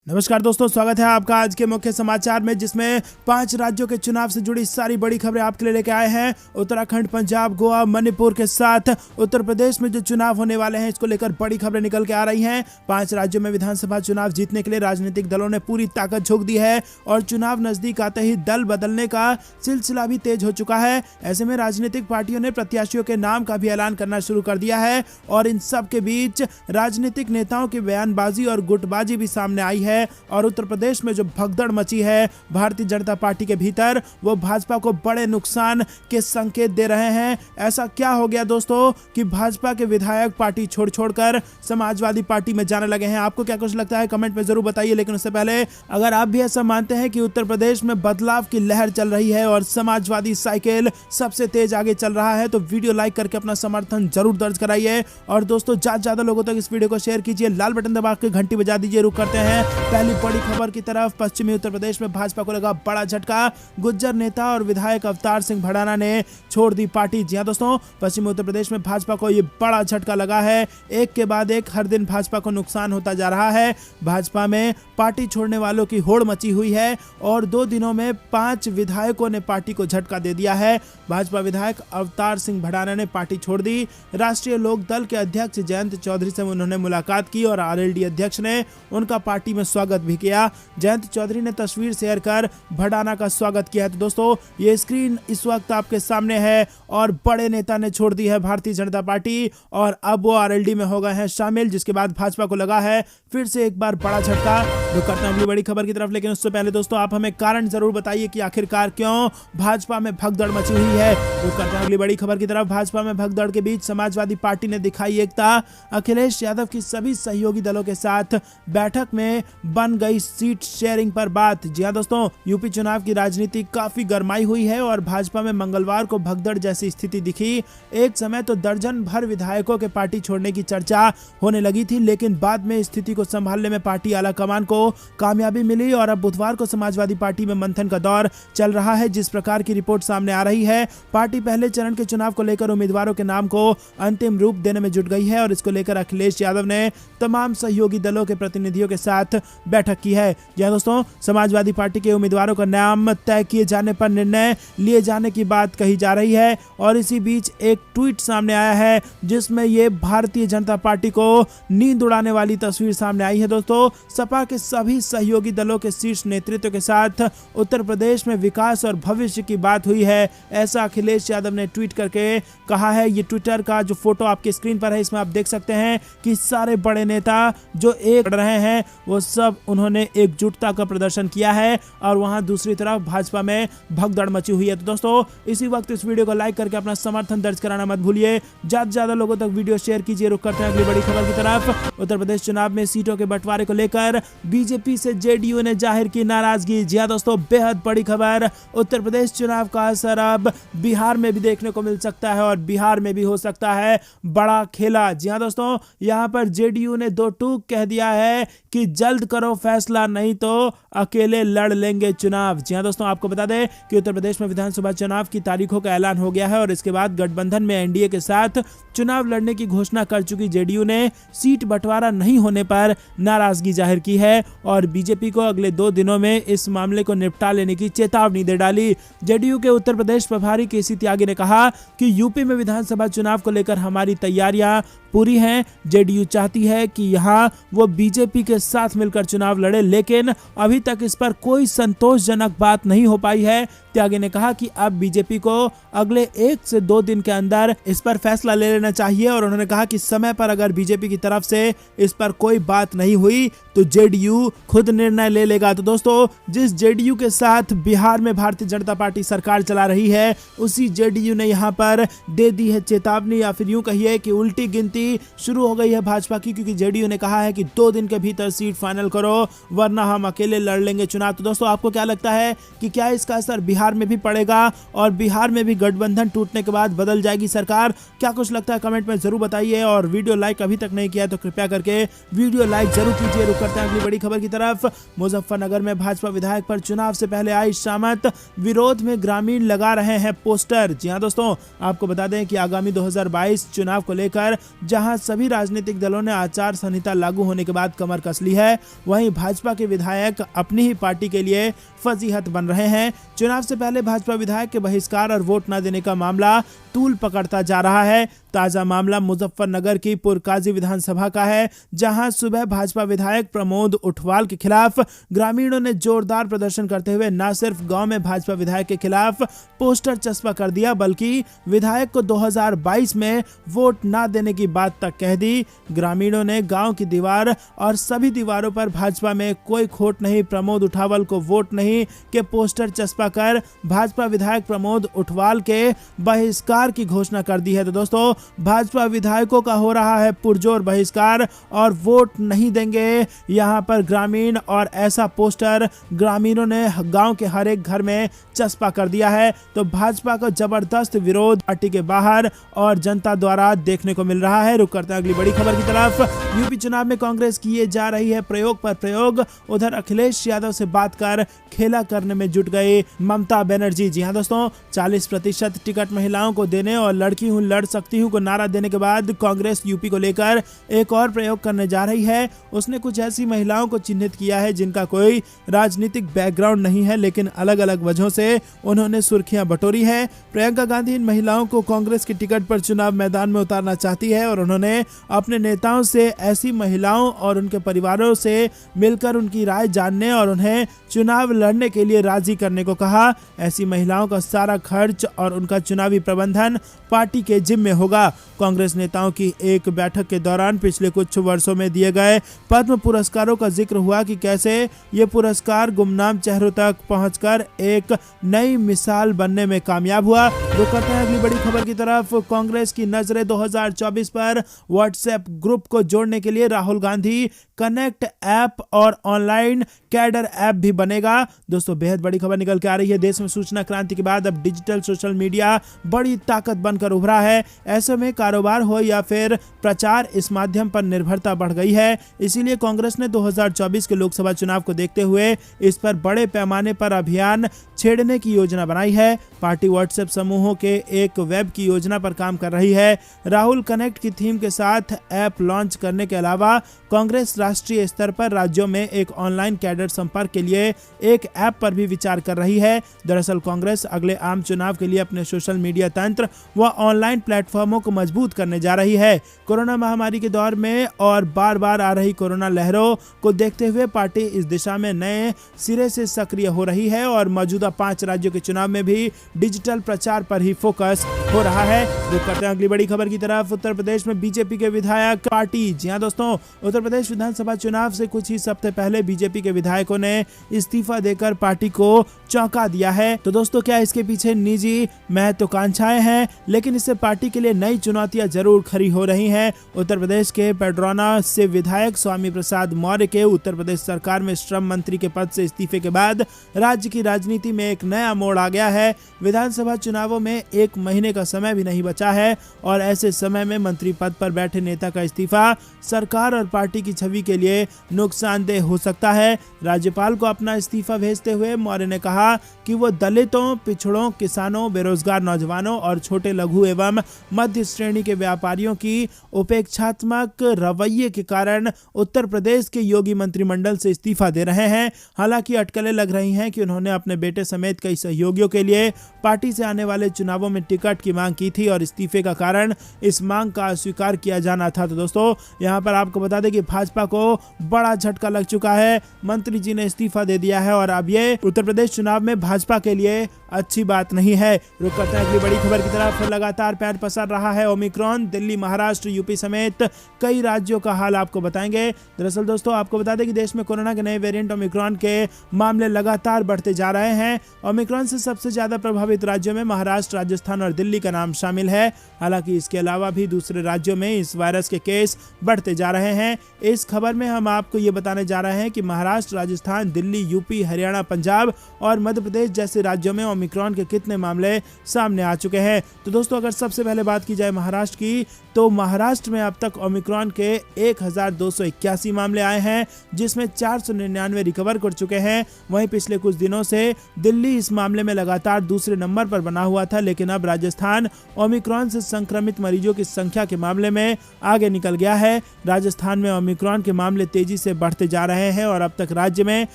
नमस्कार दोस्तों, स्वागत है आपका आज के मुख्य समाचार में, जिसमें 5 राज्यों के चुनाव से जुड़ी सारी बड़ी खबरें आपके लिए लेके आए हैं। उत्तराखंड, पंजाब, गोवा, मणिपुर के साथ उत्तर प्रदेश में जो चुनाव होने वाले हैं, इसको लेकर बड़ी खबरें निकल के आ रही हैं। 5 राज्यों में विधानसभा चुनाव जीतने के लिए राजनीतिक दलों ने पूरी ताकत झोंक दी है और चुनाव नजदीक आते ही दल बदलने का सिलसिला भी तेज हो चुका है। ऐसे में राजनीतिक पार्टियों ने प्रत्याशियों के नाम का भी ऐलान करना शुरू कर दिया है और इन सब के बीच राजनीतिक नेताओं की बयानबाजी और गुटबाजी भी सामने आई है। और उत्तर प्रदेश में जो भगदड़ मची है भारतीय जनता पार्टी के भीतर, वो भाजपा को बड़े नुकसान के संकेत दे रहे हैं। ऐसा क्या हो गया दोस्तों कि भाजपा के विधायक पार्टी छोड़कर समाजवादी पार्टी में जाने लगे हैं? आपको क्या कुछ लगता है, कमेंट में जरूर बताइए। लेकिन उससे पहले अगर आप भी ऐसा मानते हैं कि उत्तर प्रदेश में बदलाव की लहर चल रही है और समाजवादी साइकिल सबसे तेज आगे चल रहा है, तो वीडियो लाइक करके अपना समर्थन जरूर दर्ज कराइए। और दोस्तों, ज्यादा लोगों तक इस वीडियो को शेयर कीजिए, लाल बटन दबा के घंटी बजा दीजिए। रुक करते हैं पहली बड़ी खबर की तरफ। पश्चिमी उत्तर प्रदेश में भाजपा को लगा बड़ा झटका। गुज्जर नेता और विधायक अवतार सिंह भड़ाना ने छोड़ दी पार्टी। जी हां दोस्तों, पश्चिमी उत्तर प्रदेश में भाजपा को ये बड़ा झटका लगा है। एक के बाद एक हर दिन भाजपा को नुकसान होता जा रहा है। भाजपा में पार्टी छोड़ने वालों की होड़ मची हुई है और 2 दिनों में 5 विधायकों ने पार्टी को झटका दे दिया है। भाजपा विधायक अवतार सिंह भड़ाना ने पार्टी छोड़ दी। राष्ट्रीय लोक दल के अध्यक्ष जयंत चौधरी से उन्होंने मुलाकात की और आरएलडी अध्यक्ष ने उनका पार्टी में स्वागत भी किया। जयंत चौधरी ने तस्वीर शेयर कर भड़ाना का स्वागत किया है। तो दोस्तों, ये स्क्रीन इस वक्त आपके सामने है और बड़े नेता ने छोड़ दी है भारतीय जनता पार्टी और अब वो आरएलडी में हो गए हैं शामिल, जिसके बाद भाजपा को लगा है फिर से एक बार बड़ा झटका। रुक करते हैं अगली बड़ी खबर की तरफ, लेकिन उससे पहले दोस्तों आप हमें कारण जरूर बताइए कि आखिरकार क्यों भाजपा में भगदड़ मची हुई है। रुक करते हैं अगली बड़ी खबर की तरफ। भाजपा में भगदड़ के बीच समाजवादी पार्टी ने दिखाई एकता। अखिलेश यादव की सभी सहयोगी दलों के साथ बैठक में बन गई सीट शेयरिंग पर बात। जी हां दोस्तों, यूपी चुनाव की राजनीति काफी गरमाई हुई है और भाजपा में मंगलवार को भगदड़ जैसी स्थिति दिखी। एक समय तो दर्जन भर विधायकों के पार्टी छोड़ने की चर्चा होने लगी थी, लेकिन बाद में स्थिति को संभालने में पार्टी आलाकमान को कामयाबी मिली और अब बुधवार को समाजवादी पार्टी में मंथन का दौर चल रहा है। जिस प्रकार की रिपोर्ट सामने आ रही है, पार्टी पहले चरण के चुनाव को लेकर उम्मीदवारों के नाम को अंतिम रूप देने में जुट गई है और इसको लेकर अखिलेश यादव ने तमाम सहयोगी दलों के प्रतिनिधियों के साथ बैठक की है। जी दोस्तों, समाजवादी पार्टी के उम्मीदवारों का नाम तय किए जाने पर निर्णय लिए जाने की बात कही जा रही है और इसी बीच एक ट्वीट सामने आया है जिसमें ये भारतीय जनता पार्टी को नींद उड़ाने वाली तस्वीर सामने आई है। दोस्तों, सपा के सभी सहयोगी दलों के शीर्ष नेतृत्व के साथ उत्तर प्रदेश में विकास और भविष्य की बात हुई है, ऐसा अखिलेश यादव ने ट्वीट करके कहा है। ये ट्विटर का जो फोटो आपके स्क्रीन पर है, इसमें आप देख सकते हैं कि सारे बड़े नेता जो एक रहे हैं वो सब उन्होंने एकजुटता का प्रदर्शन किया है और वहां दूसरी तरफ भाजपा में भगदड़ मची हुई है। तो दोस्तों, इसी वक्त इस वीडियो को लाइक करके अपना समर्थन दर्ज कराना मत भूलिए। ज्यादा लोगों तक वीडियो शेयर कीजिए। रुक करते हैं अगली बड़ी खबर की तरफ। उत्तर प्रदेश चुनाव में सीटों के बंटवारे को लेकर बीजेपी से जेडीयू ने जाहिर की नाराजगी। जी हां दोस्तों, बेहद बड़ी खबर। उत्तर प्रदेश चुनाव का असर अब बिहार में भी देखने को मिल सकता है और बिहार में भी हो सकता है बड़ा खेला। जी हां दोस्तों, यहां पर जेडीयू ने 2 टूक कह दिया है कि जल्द करो फैसला, नहीं तो अकेले लड़ लेंगे चुनाव। जी हां दोस्तों, आपको बता दें कि उत्तर प्रदेश में विधानसभा चुनाव की तारीखों का ऐलान हो गया है और इसके बाद गठबंधन में एनडीए के साथ चुनाव लड़ने की घोषणा कर चुकी जेडीयू ने सीट बंटवारा नहीं होने पर नाराजगी जाहिर की है और बीजेपी को अगले 2 दिनों में इस मामले को निपटा लेने की चेतावनी दे डाली। जेडीयू के उत्तर प्रदेश प्रभारी केसी त्यागी ने कहा कि यूपी में विधानसभा चुनाव को लेकर हमारी तैयारियां पूरी हैं। जेडीयू चाहती है कि यहां वो बीजेपी के साथ मिलकर चुनाव लड़े, लेकिन अभी तक इस पर कोई संतोषजनक बात नहीं हो पाई है। त्यागी ने कहा कि अब बीजेपी को अगले 1 से 2 दिन के अंदर इस पर फैसला ले लेना चाहिए और उन्होंने कहा कि समय पर अगर बीजेपी की तरफ से इस पर कोई बात नहीं हुई तो जेडीयू खुद निर्णय ले लेगा। तो दोस्तों, जिस जेडीयू के साथ बिहार में भारतीय जनता पार्टी सरकार चला रही है, उसी जेडीयू ने यहां पर दे दी है चेतावनी, या फिर यूं कहिए कि उल्टी गिनती शुरू हो गई है भाजपा की, क्योंकि जेडीयू ने कहा है कि 2 दिन के भीतर सीट फाइनल करो वरना हम अकेले लड़ लेंगे चुनाव। तो दोस्तों, आपको क्या लगता है कि क्या इसका असर बिहार बिहार में भी पड़ेगा और बिहार में भी गठबंधन टूटने के बाद बदल जाएगी सरकार। क्या कुछ लगता है कमेंट में जरूर बताइए, और वीडियो लाइक अभी तक नहीं किया तो कृपया करके वीडियो लाइक जरूर कीजिए। रुक करते हैं अगली बड़ी खबर की तरफ। मुजफ्फरनगर में भाजपा विधायक पर चुनाव से पहले आई शामत, विरोध में ग्रामीण लगा रहे हैं पोस्टर। जी हां दोस्तों, आपको बता दें कि आगामी 2022 चुनाव को लेकर जहां सभी राजनीतिक दलों ने आचार संहिता लागू होने के बाद कमर कस ली है, वहीं भाजपा के विधायक अपनी ही पार्टी के लिए फजीहत बन रहे हैं। चुनाव से पहले भाजपा विधायक के बहिष्कार और वोट न देने का मामला तूल पकड़ता जा रहा है। ताजा मामला मुजफ्फरनगर की पुरकाजी विधानसभा का है, जहां सुबह भाजपा विधायक प्रमोद उठवाल के खिलाफ ग्रामीणों ने जोरदार प्रदर्शन करते हुए न सिर्फ गांव में भाजपा विधायक के खिलाफ पोस्टर चस्पा कर दिया, बल्कि विधायक को 2022 में वोट न देने की बात तक कह दी। ग्रामीणों ने गांव की दीवार और सभी दीवारों पर भाजपा में कोई खोट नहीं, प्रमोद उठावल को वोट नहीं के पोस्टर चस्पा कर भाजपा विधायक प्रमोद उठवाल के बहिष्कार की घोषणा कर दी है। तो दोस्तों, भाजपा विधायकों का हो रहा है पुरजोर बहिष्कार और वोट नहीं देंगे यहां पर ग्रामीण, और ऐसा पोस्टर ग्रामीणों ने गांव के हर एक घर में चस्पा कर दिया है। तो भाजपा को जबरदस्त विरोध पार्टी के बाहर और जनता द्वारा देखने को मिल रहा है। रुक करते हैं अगली बड़ी खबर की तरफ। यूपी चुनाव में कांग्रेस किए जा रही है प्रयोग पर प्रयोग, उधर अखिलेश यादव से बात कर खेला करने में जुट गई ममता बनर्जी। जी हां दोस्तों, 40% टिकट महिलाओं को देने और लड़की हूं लड़ सकती हूं को नारा देने के बाद कांग्रेस यूपी को लेकर एक और प्रयोग करने जा रही है। उसने कुछ ऐसी महिलाओं को चिन्हित किया है जिनका कोई राजनीतिक बैकग्राउंड नहीं है, लेकिन अलग अलग वजहों से उन्होंने सुर्खियां बटोरी है। प्रियंका गांधी इन महिलाओं को कांग्रेस के टिकट पर चुनाव मैदान में उतारना चाहती है और उन्होंने अपने नेताओं से ऐसी महिलाओं और उनके परिवारों से मिलकर उनकी राय जानने और उन्हें चुनाव लड़ने के लिए राजी करने को कहा। ऐसी महिलाओं का सारा खर्च और उनका चुनावी प्रबंधन पार्टी के जिम्मे होगा। कांग्रेस नेताओं की एक बैठक के दौरान पिछले कुछ वर्षों में दिए गए पद्म पुरस्कारों का जिक्र हुआ कि कैसे ये पुरस्कार गुमनाम चेहरों तक पहुंचकर एक नई मिसाल बनने में कामयाब हुआ। रुक करते हैं अगली बड़ी खबर की तरफ। कांग्रेस की नजरें 2024 पर व्हाट्सएप ग्रुप को जोड़ने के लिए राहुल गांधी कनेक्ट ऐप और ऑनलाइन कैडर ऐप भी बनेगा। दोस्तों, बेहद बड़ी खबर निकल के आ रही है। देश में सूचना क्रांति के बाद अब डिजिटल सोशल मीडिया बड़ी ताकत बनकर उभरा है। ऐसे में कारोबार हो या फिर प्रचार, इस माध्यम पर निर्भरता बढ़ गई है। इसीलिए कांग्रेस ने 2024 के लोकसभा चुनाव को देखते हुए इस पर बड़े पैमाने पर अभियान छेड़ने की योजना बनाई है। पार्टी व्हाट्सएप समूहों के एक वेब की योजना पर काम कर रही है। राहुल कनेक्ट की थीम के साथ ऐप लॉन्च करने के अलावा कांग्रेस राष्ट्रीय स्तर पर राज्यों में एक ऑनलाइन कैडर संपर्क के लिए एक ऐप पर भी विचार कर रही है। दरअसल कांग्रेस अगले आम चुनाव के लिए अपने सोशल मीडिया तंत्र व ऑनलाइन प्लेटफॉर्मों को मजबूत करने जा रही है। कोरोना महामारी के दौर में और बार बार आ रही कोरोना लहरों को देखते हुए पार्टी इस दिशा में नए सिरे से सक्रिय हो रही है और मौजूदा 5 राज्यों के चुनाव में भी डिजिटल प्रचार पर ही फोकस हो रहा है। रुक करते हैं अगली बड़ी खबर की तरफ। उत्तर प्रदेश में बीजेपी के विधायक पार्टी। जी हां दोस्तों, उत्तर प्रदेश विधानसभा चुनाव से कुछ ही हफ्ते पहले बीजेपी के विधायकों ने इस्तीफा देकर पार्टी को चौंका दिया है। तो दोस्तों, क्या इसके पीछे निजी महत्वाकांक्षाएं हैं, लेकिन इससे पार्टी के लिए नई चुनौतियां जरूर खड़ी हो रही हैं। उत्तर प्रदेश के पेड्रोना से विधायक स्वामी प्रसाद मौर्य के उत्तर प्रदेश सरकार में श्रम मंत्री के पद से इस्तीफे के बाद राज्य की राजनीति में एक नया मोड़ आ गया है। विधानसभा चुनावों में 1 महीने का समय भी नहीं बचा है और ऐसे समय में मंत्री पद पर बैठे नेता का इस्तीफा सरकार और पार्टी की छवि के लिए नुकसानदेह हो सकता है। राज्यपाल को अपना इस्तीफा भेजते हुए मौर्य ने कहा कि वो दलितों, पिछड़ों, किसानों, बेरोजगार नौजवानों और छोटे लघु एवं मध्य श्रेणी के व्यापारियों की उपेक्षात्मक रवैये के कारण उत्तर प्रदेश के योगी मंत्रिमंडल से इस्तीफा दे रहे हैं। हालांकि अटकलें लग रही हैं कि उन्होंने अपने बेटे समेत कई सहयोगियों के लिए पार्टी से आने वाले चुनावों में टिकट की मांग की थी और इस्तीफे का कारण इस मांग का अस्वीकार किया जाना था। तो दोस्तों, यहां पर आपको बता दें कि भाजपा को बड़ा झटका लग चुका है। मंत्री जी ने इस्तीफा दे दिया है और अब ये उत्तर प्रदेश चुनाव में भाजपा के लिए अच्छी बात नहीं है। रुक करते हैं अगली बड़ी खबर की की तरफ लगातार पैर पसार रहा है ओमिक्रॉन। दिल्ली, महाराष्ट्र, यूपी समेत कई राज्यों का हाल आपको बताएंगे। दरअसल दोस्तों आपको बता दें कि देश में कोरोना के नए वेरिएंट ओमिक्रॉन के मामले लगातार बढ़ते जा रहे हैं। ओमिक्रॉन से सबसे ज्यादा प्रभावित राज्यों में महाराष्ट्र, राजस्थान और दिल्ली का नाम शामिल है। हालांकि इसके अलावा भी दूसरे राज्यों में इस वायरस के केस बढ़ते जा रहे हैं। इस खबर में हम आपको ये बताने जा रहे हैं कि महाराष्ट्र, राजस्थान, दिल्ली, यूपी, हरियाणा, पंजाब और मध्य प्रदेश जैसे राज्यों में ओमिक्रॉन के कितने मामले सामने आ चुके हैं। तो दोस्तों अगर सबसे पहले बात की जाए महाराष्ट्र की, तो महाराष्ट्र में अब तक ओमिक्रॉन के 1281 मामले आए हैं, जिसमें 499 रिकवर कर चुके हैं। वहीं पिछले कुछ दिनों से दिल्ली इस मामले में लगातार दूसरे नंबर पर बना हुआ था, लेकिन अब राजस्थान ओमिक्रॉन से संक्रमित मरीजों की संख्या के मामले में आगे निकल गया है। राजस्थान में ओमिक्रॉन के मामले तेजी से बढ़ते जा रहे हैं और अब तक राज्य में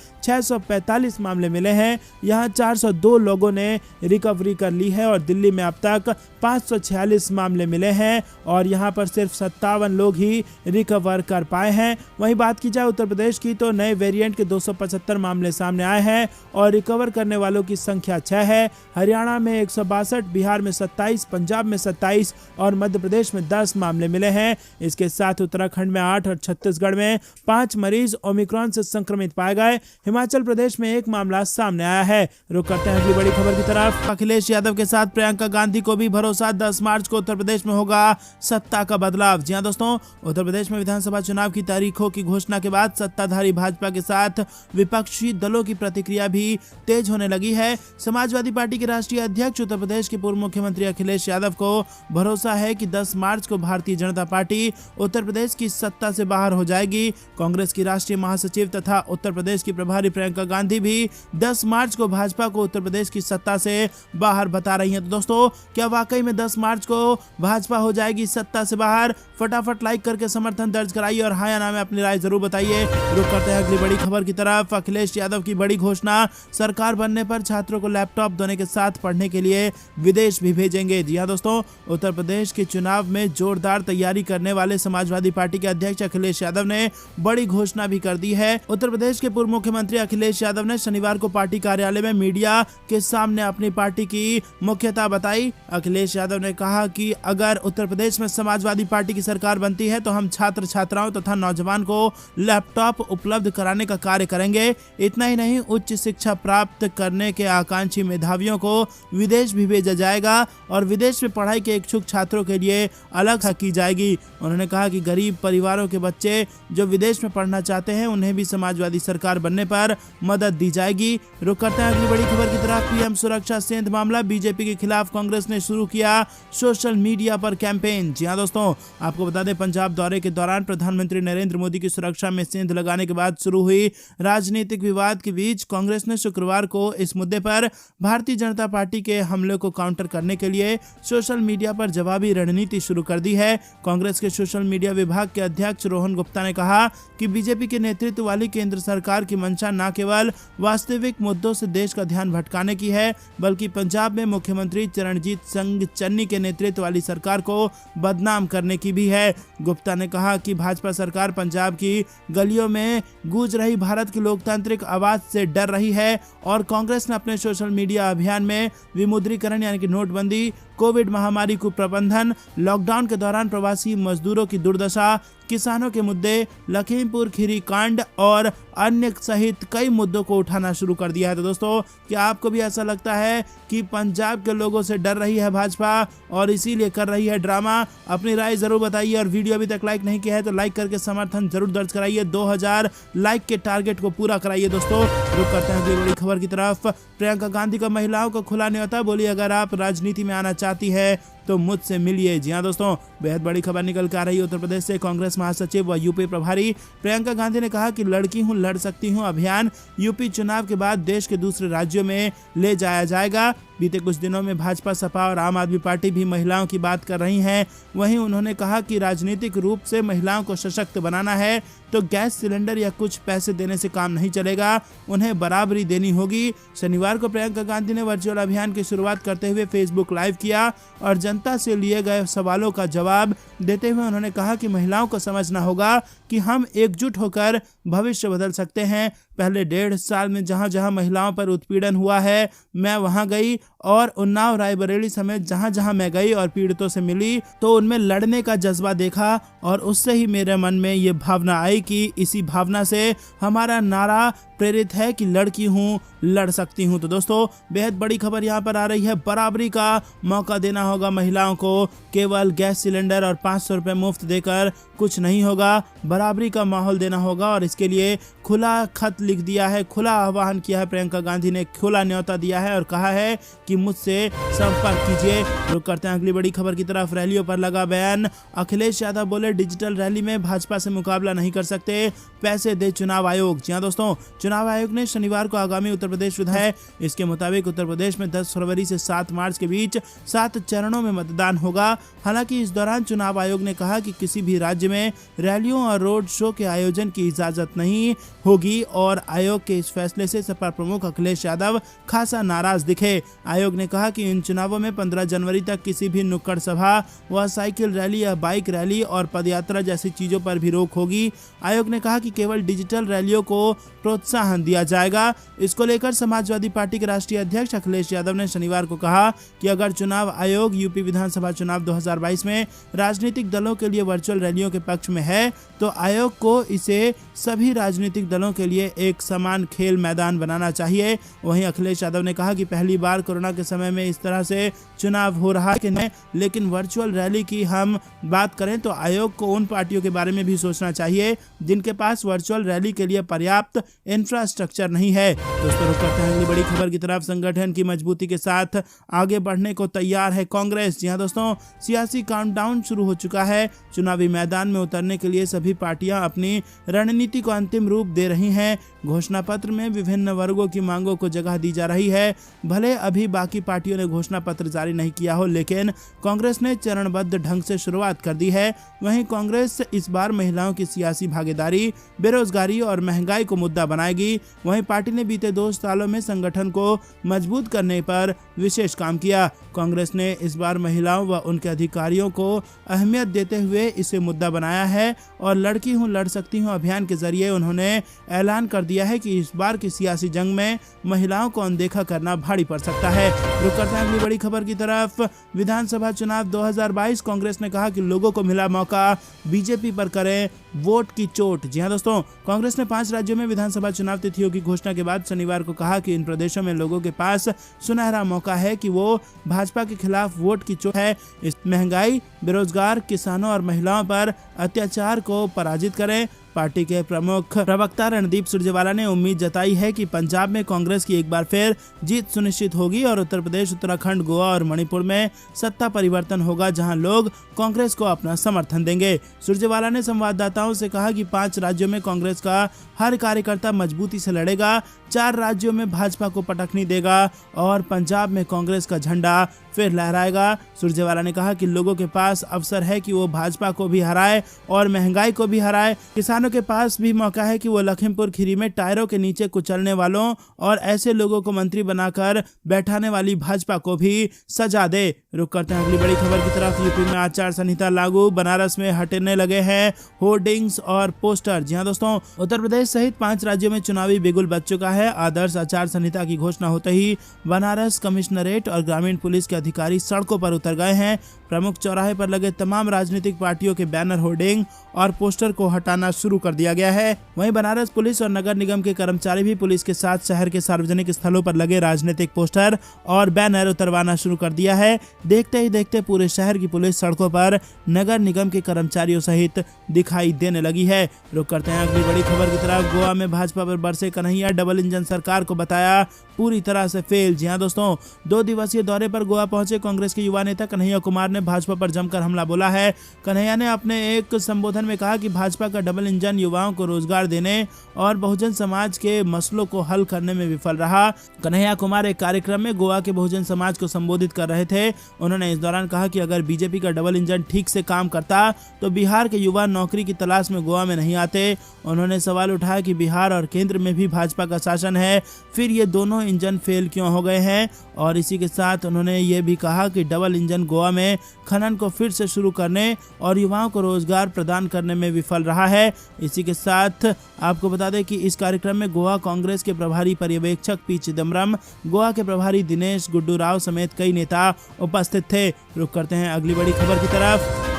645 मामले मिले हैं। यहां 402 लोगों ने रिकवरी कर ली है और दिल्ली में अब तक 546 मामले मिले हैं और यहां पर सिर्फ 57 लोग ही रिकवर कर पाए हैं। वहीं बात की जाए उत्तर प्रदेश की, तो नए वेरिएंट के 275 मामले सामने आए हैं और रिकवर करने वालों की संख्या 6 है। हरियाणा में 162, बिहार में 27, पंजाब में 27 और मध्य प्रदेश में 10 मामले मिले हैं। इसके साथ उत्तराखंड में 8 और छत्तीसगढ़ में 5 मरीज ओमिक्रॉन से संक्रमित पाए गए। हिमाचल प्रदेश में 1 मामला सामने आया है। रुक करते हैं अगली बड़ी खबर की तरफ। अखिलेश यादव के साथ प्रियंका गांधी को भी भरोसा, 10 मार्च को उत्तर प्रदेश में होगा सत्ता का बदलाव। जी हां दोस्तों, उत्तर प्रदेश में विधानसभा चुनाव की तारीखों की घोषणा के बाद सत्ताधारी भाजपा के साथ विपक्षी दलों की प्रतिक्रिया भी तेज होने लगी है। समाजवादी पार्टी के राष्ट्रीय अध्यक्ष उत्तर प्रदेश के पूर्व मुख्यमंत्री अखिलेश यादव को भरोसा है कि 10 मार्च को भारतीय जनता पार्टी उत्तर प्रदेश की सत्ता से बाहर हो जाएगी। कांग्रेस की राष्ट्रीय महासचिव तथा उत्तर प्रदेश की प्रभारी प्रियंका गांधी भी 10 मार्च को भाजपा को उत्तर प्रदेश की सत्ता से बाहर बता रही हैं। तो दोस्तों क्या वाकई में 10 मार्च को भाजपा हो जाएगी सत्ता से बाहर? फटाफट लाइक करके समर्थन दर्ज कराइए और हाँ या ना में अपनी राय जरूर बताइए। रुक करते हैं अगली बड़ी खबर की तरफ। अखिलेश यादव की बड़ी घोषणा, सरकार बनने पर छात्रों को लैपटॉप देने के साथ पढ़ने के लिए विदेश भी भेजेंगे। जी हां दोस्तों, उत्तर प्रदेश के चुनाव में जोरदार तैयारी करने वाले समाजवादी पार्टी के अध्यक्ष अखिलेश यादव ने बड़ी घोषणा भी कर दी है। उत्तर प्रदेश के पूर्व मुख्यमंत्री अखिलेश यादव ने शनिवार को पार्टी कार्यालय में मीडिया के सामने अपनी पार्टी की मुख्यता बताई। अखिलेश यादव ने कहा कि अगर उत्तर प्रदेश में समाजवादी पार्टी की सरकार बनती है तो हम छात्र छात्राओं तथा नौजवान को लैपटॉप उपलब्ध कराने का कार्य करेंगे। इतना ही नहीं, उच्च शिक्षा प्राप्त करने के आकांक्षी मेधावियों को विदेश भी भेजा जाएगा और विदेश में पढ़ाई के इच्छुक छात्रों के लिए अलग की जाएगी। उन्होंने कहा कि गरीब परिवारों के बच्चे जो विदेश में पढ़ना चाहते हैं उन्हें भी समाजवादी सरकार बनने पर मदद दी जाएगी। रुक करते हैं अगली बड़ी खबर की तरफ। पीएम सुरक्षा सेंध मामला, बीजेपी के खिलाफ कांग्रेस ने शुरू किया सोशल मीडिया पर कैंपेन। जी हां दोस्तों, आपको बता दें पंजाब दौरे के दौरान प्रधानमंत्री नरेंद्र मोदी की सुरक्षा में सेंध लगाने के बाद शुरू हुई राजनीतिक विवाद के बीच कांग्रेस ने शुक्रवार को इस मुद्दे पर भारतीय जनता पार्टी के हमले को काउंटर करने के लिए सोशल मीडिया पर जवाबी रणनीति शुरू कर दी है। कांग्रेस के सोशल मीडिया विभाग के अध्यक्ष रोहन गुप्ता ने कहा कि बीजेपी के नेतृत्व वाली केंद्र सरकार की मंशा न केवल वास्तविक मुद्दों से देश का ध्यान भटकाने की है, बल्कि पंजाब में मुख्यमंत्री चरणजीत सिंह चन्नी के नेतृत्व वाली सरकार को बदनाम करने की भी है। गुप्ता ने कहा कि भाजपा सरकार पंजाब की गलियों में गूंज रही भारत की लोकतांत्रिक आवाज से डर रही है और कांग्रेस ने अपने सोशल मीडिया अभियान में विमुद्रीकरण यानी कि नोटबंदी, कोविड महामारी को प्रबंधन, लॉकडाउन के दौरान प्रवासी मजदूरों की दुर्दशा, किसानों के मुद्दे, लखीमपुर खीरी कांड और अन्य सहित कई मुद्दों को उठाना शुरू कर दिया है। तो दोस्तों क्या आपको भी ऐसा लगता है कि पंजाब के लोगों से डर रही है भाजपा और इसीलिए कर रही है ड्रामा? अपनी राय जरूर बताइए और वीडियो अभी तक लाइक नहीं किया है तो लाइक करके समर्थन जरूर दर्ज कराइए। 2000 लाइक के टारगेट को पूरा कराइए। दोस्तों रुक करते हैं अगली बड़ी खबर की तरफ। प्रियंका गांधी का महिलाओं को खुला न्योता, बोली अगर आप राजनीति में आना चाहती है तो मुझसे मिलिए। जी हां दोस्तों, बेहद बड़ी खबर निकल कर आ रही है उत्तर प्रदेश से। कांग्रेस महासचिव व यूपी प्रभारी प्रियंका गांधी ने कहा कि लड़की हूं लड़ सकती हूं अभियान यूपी चुनाव के बाद देश के दूसरे राज्यों में ले जाया जाएगा। बीते कुछ दिनों में भाजपा, सपा और आम आदमी पार्टी भी महिलाओं की बात कर रही हैं। वहीं उन्होंने कहा कि राजनीतिक रूप से महिलाओं को सशक्त बनाना है तो गैस सिलेंडर या कुछ पैसे देने से काम नहीं चलेगा, उन्हें बराबरी देनी होगी। शनिवार को प्रियंका गांधी ने वर्चुअल अभियान की शुरुआत करते हुए फेसबुक लाइव किया और जनता से लिए गए सवालों का जवाब देते हुए उन्होंने कहा कि महिलाओं को समझना होगा कि हम एकजुट होकर भविष्य बदल सकते हैं। पहले 1.5 साल में जहां जहां महिलाओं पर उत्पीड़न हुआ है मैं वहां गई और उन्नाव रायबरेली समेत जहां जहां मैं गई और पीड़ितों से मिली तो उनमें लड़ने का जज्बा देखा और उससे ही मेरे मन में ये भावना आई कि इसी भावना से हमारा नारा प्रेरित है कि लड़की हूँ लड़ सकती हूँ। तो दोस्तों बेहद बड़ी खबर यहाँ पर आ रही है। बराबरी का मौका देना होगा महिलाओं को, केवल गैस सिलेंडर और 500 रुपये मुफ्त देकर कुछ नहीं होगा, बराबरी का माहौल देना होगा और इसके लिए खुला खत लिख दिया है, खुला आह्वान किया है। प्रियंका गांधी ने खुला न्योता दिया है और कहा है कि मुझसे संपर्क कीजिए। रुक करते हैं अगली बड़ी खबर की तरफ। रैलियों पर लगा बयान, अखिलेश यादव बोले डिजिटल रैली में भाजपा से मुकाबला नहीं कर सकते, पैसे दे चुनाव आयोग। जी हाँ दोस्तों, चुनाव आयोग ने शनिवार को आगामी उत्तर प्रदेश विधायक, इसके मुताबिक उत्तर प्रदेश में 10 फरवरी से 7 मार्च के बीच 7 चरणों में मतदान होगा। हालांकि इस दौरान चुनाव आयोग ने कहा कि किसी भी राज्य में रैलियों और रोड शो के आयोजन की इजाजत नहीं होगी और आयोग के इस फैसले से सपा प्रमुख अखिलेश यादव खासा नाराज दिखे। आयोग ने कहा कि इन चुनावों में 15 जनवरी तक किसी भी नुक्कड़ सभा व साइकिल रैली या बाइक रैली और पदयात्रा जैसी चीजों पर भी रोक होगी। आयोग ने कहा कि केवल डिजिटल रैलियों को प्रोत्साहन दिया जाएगा। इसको लेकर समाजवादी पार्टी के राष्ट्रीय अध्यक्ष अखिलेश यादव ने शनिवार को कहा कि अगर चुनाव आयोग यूपी विधानसभा चुनाव 2022 में राजनीतिक दलों के लिए वर्चुअल रैलियों के पक्ष में है तो आयोग को इसे सभी राजनीतिक दलों के लिए एक समान खेल मैदान बनाना चाहिए। वहीं अखिलेश यादव ने कहा कि पहली बार कोरोना के समय में इस तरह से चुनाव हो रहा है, लेकिन वर्चुअल रैली की हम बात करें तो आयोग को उन पार्टियों के बारे में भी सोचना चाहिए जिनके पास वर्चुअल रैली के लिए पर्याप्त इंफ्रास्ट्रक्चर नहीं है। दोस्तों रुक करते हैं अगली बड़ी खबर की तरफ। संगठन की मजबूती के साथ आगे बढ़ने को तैयार है कांग्रेस। जी हां दोस्तों, सियासी काउंटडाउन शुरू हो चुका है। चुनावी मैदान में उतरने के लिए सभी पार्टियां अपनी रणनीति को अंतिम रूप दे रही हैं। घोषणा पत्र में विभिन्न वर्गों की मांगों को जगह दी जा रही है। भले अभी बाकी पार्टियों ने घोषणा पत्र जारी नहीं किया हो, लेकिन कांग्रेस ने चरणबद्ध ढंग से शुरुआत कर दी है। वहीं कांग्रेस इस बार महिलाओं की सियासी भागीदारी, बेरोजगारी और महंगाई को मुद्दा बनाएगी। वहीं पार्टी ने बीते 2 सालों में संगठन को मजबूत करने पर विशेष काम किया। कांग्रेस ने इस बार महिलाओं व उनके अधिकारियों को अहमियत देते हुए इसे मुद्दा बनाया है और लड़की हूं लड़ सकती हूं अभियान के जरिए उन्होंने ऐलान कर दिया है कि इस बार की सियासी जंग में महिलाओं को अनदेखा करना भारी पड़ सकता है। रुक करते हैं अगली बड़ी खबर की तरफ। विधानसभा चुनाव 2022, कांग्रेस ने कहा कि लोगों को मिला मौका, बीजेपी पर करें वोट की चोट। जी हां दोस्तों, कांग्रेस ने 5 राज्यों में विधानसभा चुनाव तिथियों की घोषणा के बाद शनिवार को कहा कि इन प्रदेशों में लोगों के पास सुनहरा मौका है कि वो भाजपा के खिलाफ वोट की चोट है, इस महंगाई, बेरोजगार, किसानों और महिलाओं पर अत्याचार को पराजित करें। पार्टी के प्रमुख प्रवक्ता रणदीप सुरजेवाला ने उम्मीद जताई है कि पंजाब में कांग्रेस की एक बार फिर जीत सुनिश्चित होगी और उत्तर प्रदेश, उत्तराखंड, गोवा और मणिपुर में सत्ता परिवर्तन होगा जहां लोग कांग्रेस को अपना समर्थन देंगे। सुरजेवाला ने संवाददाताओं से कहा कि 5 राज्यों में कांग्रेस का हर कार्यकर्ता मजबूती से लड़ेगा, 4 राज्यों में भाजपा को पटकनी देगा और पंजाब में कांग्रेस का झंडा फिर लहराएगा। सुरजेवाला ने कहा कि लोगों के पास अवसर है कि वो भाजपा को भी हराए और महंगाई को भी हराए। किसानों के पास भी मौका है कि वो लखीमपुर खीरी में टायरों के नीचे कुचलने वालों और ऐसे लोगों को मंत्री बनाकर बैठाने वाली भाजपा को भी सजा दे। रुक करते हैं अगली बड़ी खबर की तरफ। यूपी में आचार संहिता लागू, बनारस में हटने लगे हैं होर्डिंग्स और पोस्टर। जी हां दोस्तों, उत्तर प्रदेश सहित 5 राज्यों में चुनावी बिगुल बज चुका है। आदर्श आचार संहिता की घोषणा होते ही बनारस कमिश्नरेट और ग्रामीण पुलिस के अधिकारी सड़कों पर उतर गए हैं। प्रमुख चौराहे पर लगे तमाम राजनीतिक पार्टियों के बैनर, होर्डिंग और पोस्टर को हटाना शुरू कर दिया गया है। वहीं बनारस पुलिस और नगर निगम के कर्मचारी भी पुलिस के साथ शहर के सार्वजनिक स्थलों पर लगे राजनीतिक पोस्टर और बैनर उतरवाना शुरू कर दिया है। देखते ही देखते पूरे शहर की पुलिस सड़कों पर नगर निगम के कर्मचारियों सहित दिखाई देने लगी है। रुक करते हैं अगली बड़ी खबर की तरफ। गोवा में भाजपा पर बरसे कन्हैया, डबल इंजन सरकार को बताया पूरी तरह से फेल। जी हां दोस्तों, 2 दिवसीय दौरे पर गोवा पहुंचे कांग्रेस के युवा नेता कन्हैया कुमार ने भाजपा पर जमकर हमला बोला है। कन्हैया ने अपने एक संबोधन में कहा कि भाजपा का डबल इंजन युवाओं को रोजगार देने और बहुजन समाज के मसलों को हल करने में विफल रहा। कन्हैया कुमार एक कार्यक्रम में गोवा के बहुजन समाज को संबोधित कर रहे थे। उन्होंने इस दौरान कहा कि अगर बीजेपी का डबल इंजन ठीक से काम करता तो बिहार के युवा नौकरी की तलाश में गोवा में नहीं आते। उन्होंने सवाल उठाया कि बिहार और केंद्र में भी भाजपा का शासन है, फिर ये दोनों इंजन फेल क्यों हो गए हैं। और इसी के साथ उन्होंने ये भी कहा कि डबल इंजन गोवा में खनन को फिर से शुरू करने और युवाओं को रोजगार प्रदान करने में विफल रहा है। इसी के साथ आपको बता दें कि इस कार्यक्रम में गोवा कांग्रेस के प्रभारी पर्यवेक्षक पी चिदम्बरम, गोवा के प्रभारी दिनेश गुड्डू राव समेत कई नेता उपस्थित थे। रुक करते हैं अगली बड़ी खबर की तरफ।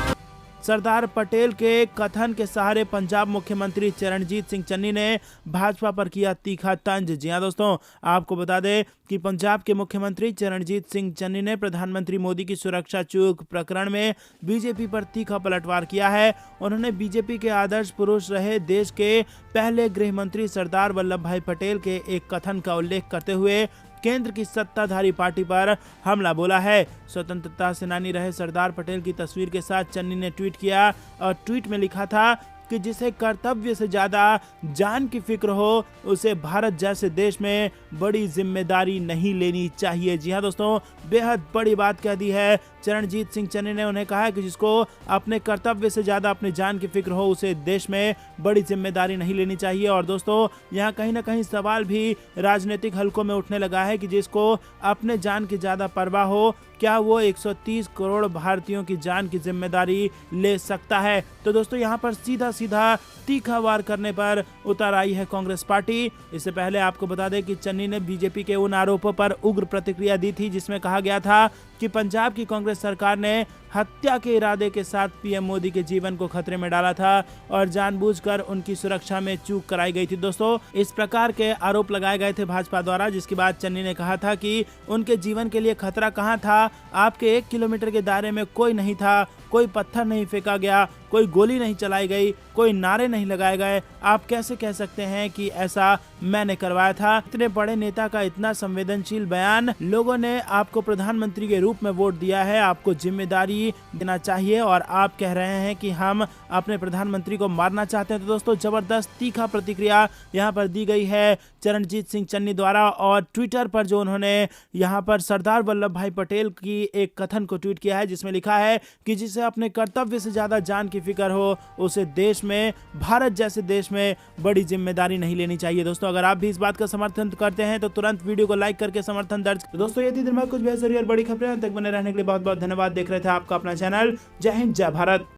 सरदार पटेल के कथन के सहारे पंजाब मुख्यमंत्री चरणजीत सिंह चन्नी ने भाजपा पर किया तीखा तंज। जी हां दोस्तों, आपको बता दें कि पंजाब के मुख्यमंत्री चरणजीत सिंह चन्नी ने प्रधानमंत्री मोदी की सुरक्षा चूक प्रकरण में बीजेपी पर तीखा पलटवार किया है। उन्होंने बीजेपी के आदर्श पुरुष रहे देश के पहले गृह मंत्री सरदार वल्लभ भाई पटेल के एक कथन का उल्लेख करते हुए केंद्र की सत्ताधारी पार्टी पर हमला बोला है। स्वतंत्रता सेनानी रहे सरदार पटेल की तस्वीर के साथ चन्नी ने ट्वीट किया और ट्वीट में लिखा था कि जिसे कर्तव्य से ज्यादा जान की फिक्र हो उसे भारत जैसे देश में बड़ी जिम्मेदारी नहीं लेनी चाहिए। जी हां दोस्तों, बेहद बड़ी बात कह दी है चरणजीत सिंह चन्नी ने। उन्हें कहा है कि जिसको अपने कर्तव्य से ज्यादा अपनी जान की फिक्र हो उसे देश में बड़ी जिम्मेदारी नहीं लेनी चाहिए। और दोस्तों, यहाँ कहीं ना कहीं सवाल भी राजनीतिक हलकों में उठने लगा है कि जिसको अपने जान की ज्यादा परवाह हो, क्या वो 130 करोड़ भारतीयों की जान की जिम्मेदारी ले सकता है। तो दोस्तों, यहाँ पर सीधा सीधा तीखा वार करने पर उतर आई है कांग्रेस पार्टी। इससे पहले आपको बता दें कि चन्नी ने बीजेपी के उन आरोपों पर उग्र प्रतिक्रिया दी थी जिसमें कहा गया था कि पंजाब की कांग्रेस सरकार ने हत्या के इरादे के साथ पीएम मोदी के जीवन को खतरे में डाला था और जानबूझकर उनकी सुरक्षा में चूक कराई गई थी। दोस्तों, इस प्रकार के आरोप लगाए गए थे भाजपा द्वारा, जिसके बाद चन्नी ने कहा था कि उनके जीवन के लिए खतरा कहां था, आपके 1 किलोमीटर के दायरे में कोई नहीं था, कोई पत्थर नहीं फेंका गया, कोई गोली नहीं चलाई गई, कोई नारे नहीं लगाए गए, आप कैसे कह सकते हैं कि ऐसा मैंने करवाया था। इतने बड़े नेता का इतना संवेदनशील बयान, लोगों ने आपको प्रधानमंत्री के रूप में वोट दिया है, आपको जिम्मेदारी देना चाहिए और आप कह रहे हैं कि हम अपने प्रधानमंत्री को मारना चाहते हैं। तो दोस्तों, जबरदस्त तीखा प्रतिक्रिया यहाँ पर दी गई है चरणजीत सिंह चन्नी द्वारा। और ट्विटर पर जो उन्होंने यहाँ पर सरदार वल्लभ भाई पटेल की एक कथन को ट्वीट किया है जिसमें लिखा है कि जिसे अपने कर्तव्य से ज्यादा जान की फिक्र हो उसे देश में, भारत जैसे देश में बड़ी जिम्मेदारी नहीं लेनी चाहिए। दोस्तों, अगर आप भी इस बात का समर्थन करते हैं तो तुरंत वीडियो को लाइक करके समर्थन दर्ज। तो दोस्तों, ये थी दिन भर कुछ बेहतरीन और बड़ी खबरें। तक बने रहने के लिए बहुत बहुत धन्यवाद। देख रहे थे आपका अपना चैनल। जय हिंद, जय भारत।